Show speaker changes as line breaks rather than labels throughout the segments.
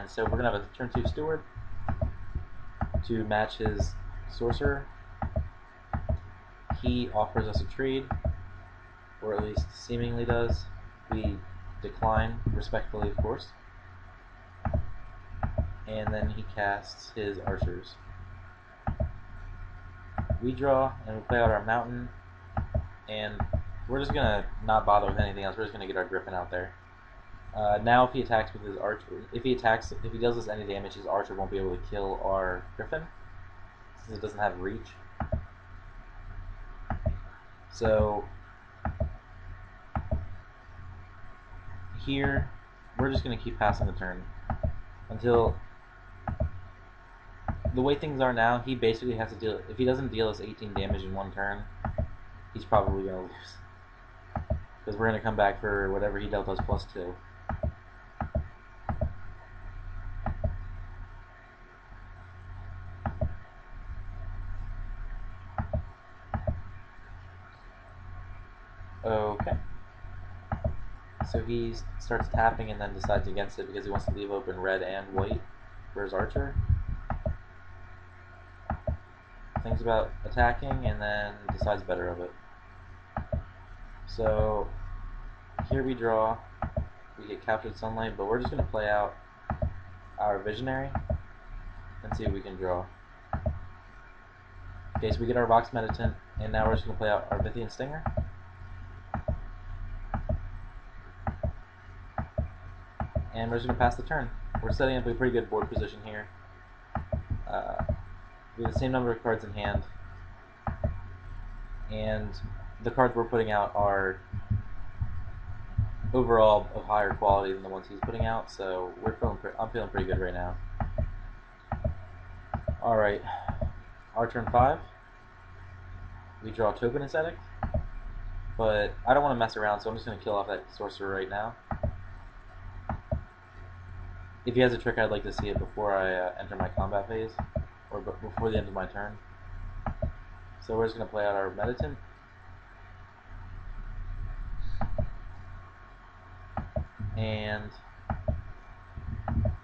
And so we're going to have a turn 2 steward to match his sorcerer. He offers us a trade, or at least seemingly does. We decline, respectfully of course. And then he casts his archers. We draw, and we play out our mountain, and we're just going to not bother with anything else. We're just going to get our griffin out there. Now if he attacks with his archer, if he does us any damage, his archer won't be able to kill our griffin, since it doesn't have reach. So here, we're just going to keep passing the turn until, the way things are now, he basically has to deal, if he doesn't deal us 18 damage in one turn, he's probably going to lose. Because we're going to come back for whatever he dealt us plus 2. Okay. So he starts tapping and then decides against it because he wants to leave open red and white for his archer. Thinks about attacking and then decides better of it. So here we draw, we get captured sunlight, but we're just going to play out our visionary and see if we can draw. Okay, so we get our Vox Meditant, and now we're just going to play out our Vithian Stinger. And we're just going to pass the turn. We're setting up a pretty good board position here. We have the same number of cards in hand, and the cards we're putting out are overall of higher quality than the ones he's putting out, so I'm feeling pretty good right now. Alright, our turn 5. We draw Token Ascetic, but I don't want to mess around, so I'm just going to kill off that sorcerer right now. If he has a trick, I'd like to see it before I enter my combat phase, or before the end of my turn. So we're just going to play out our Meditant. And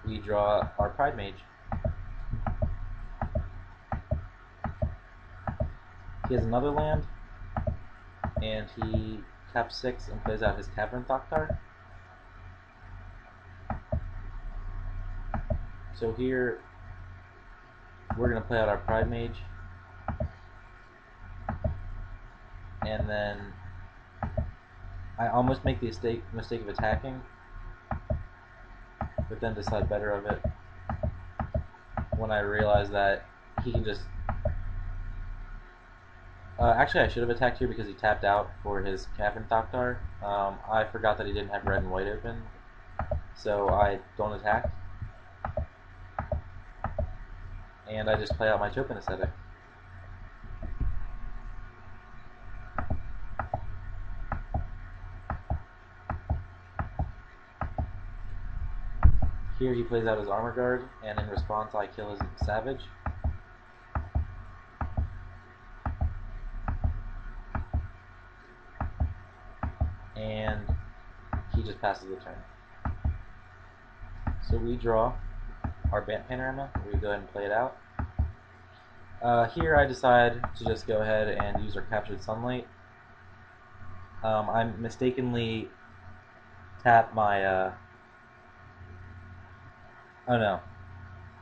we draw our Pride Mage. He has another land, and he taps 6 and plays out his Cavern Thoktar. So here, we're going to play out our Pride Mage, and then I almost make the mistake of attacking, but then decide better of it when I realize that he can just... actually, I should have attacked here because he tapped out for his Cavern Thoktar. I forgot that he didn't have red and white open, so I don't attack. And I just play out my Token Ascetic. Here he plays out his Armor Guard, and in response I kill his Savage. And he just passes the turn. So we draw our Bant Panorama. We go ahead and play it out. Here I decide to just go ahead and use our Captured Sunlight. I mistakenly tap my... oh no.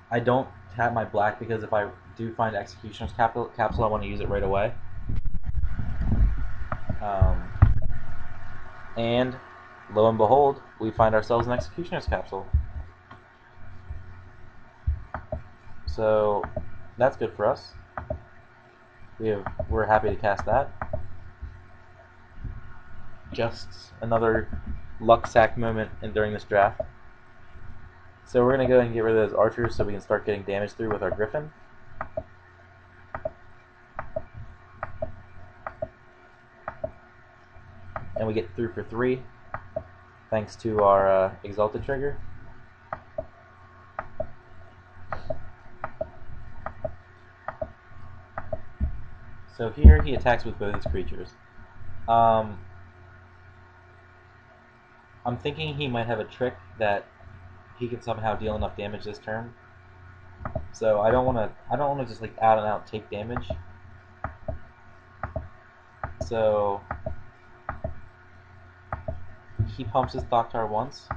I don't tap my black because if I do find Executioner's Capsule, I want to use it right away. And lo and behold, we find ourselves an Executioner's Capsule. So that's good for us. We're happy to cast that. Just another luck sack moment during this draft. So we're going to go ahead and get rid of those archers so we can start getting damage through with our Griffin. And we get through for 3, thanks to our Exalted trigger. So here he attacks with both his creatures. I'm thinking he might have a trick that he can somehow deal enough damage this turn. So I don't wanna just like out and out take damage. So he pumps his Thoktar once,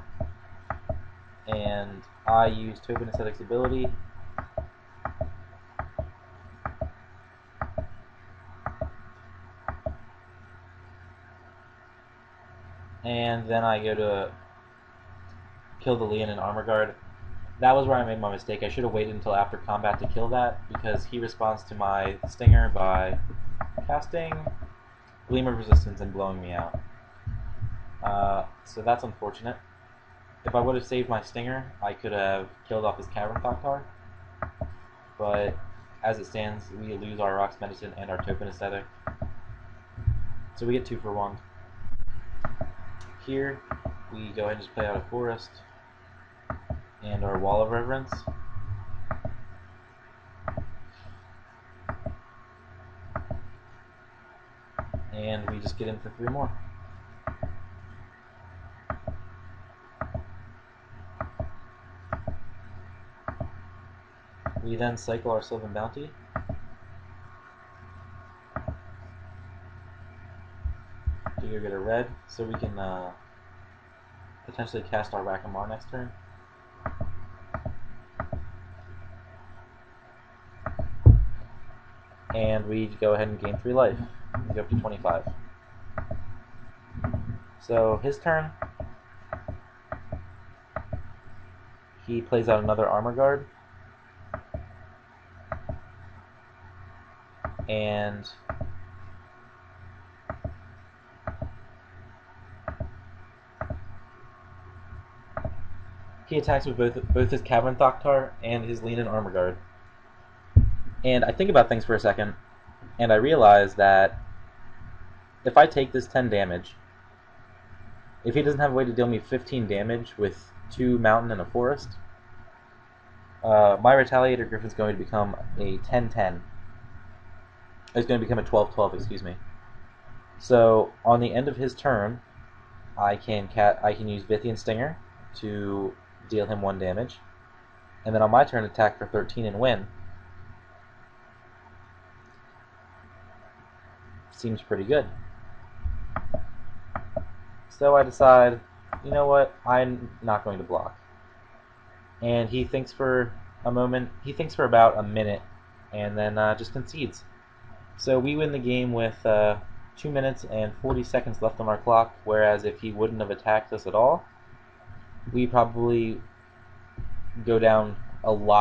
and I use Token Aesthetic's ability. And then I go to kill the Leon and Armor Guard. That was where I made my mistake. I should have waited until after combat to kill that, because he responds to my Stinger by casting Gleam of Resistance and blowing me out. So that's unfortunate. If I would have saved my Stinger, I could have killed off his Cavern Thoktar. But as it stands, we lose our Rock's Medicine and our Token Aesthetic. So we get 2 for 1. Here, we go ahead and just play out a Forest and our Wall of Reverence. And we just get in for 3 more. We then cycle our Sylvan Bounty. To go get a red, so we can potentially cast our Whack-A-Mar next turn. And we go ahead and gain 3 life. We go up to 25. So his turn, he plays out another Armor Guard. And he attacks with both his Cavern Thoktar and his Leonin Armor Guard. And I think about things for a second, and I realize that if I take this 10 damage, if he doesn't have a way to deal me 15 damage with 2 Mountain and a Forest, my Retaliator Griffin's going to become a 10-10. It's going to become a 12-12, excuse me. So on the end of his turn, I can use Vithian Stinger to deal him 1 damage, and then on my turn attack for 13 and win. Seems pretty good. So I decide, you know what, I'm not going to block. And he thinks for a moment, he thinks for about a minute, and then just concedes. So we win the game with 2 minutes and 40 seconds left on our clock, whereas if he wouldn't have attacked us at all, we probably go down a lot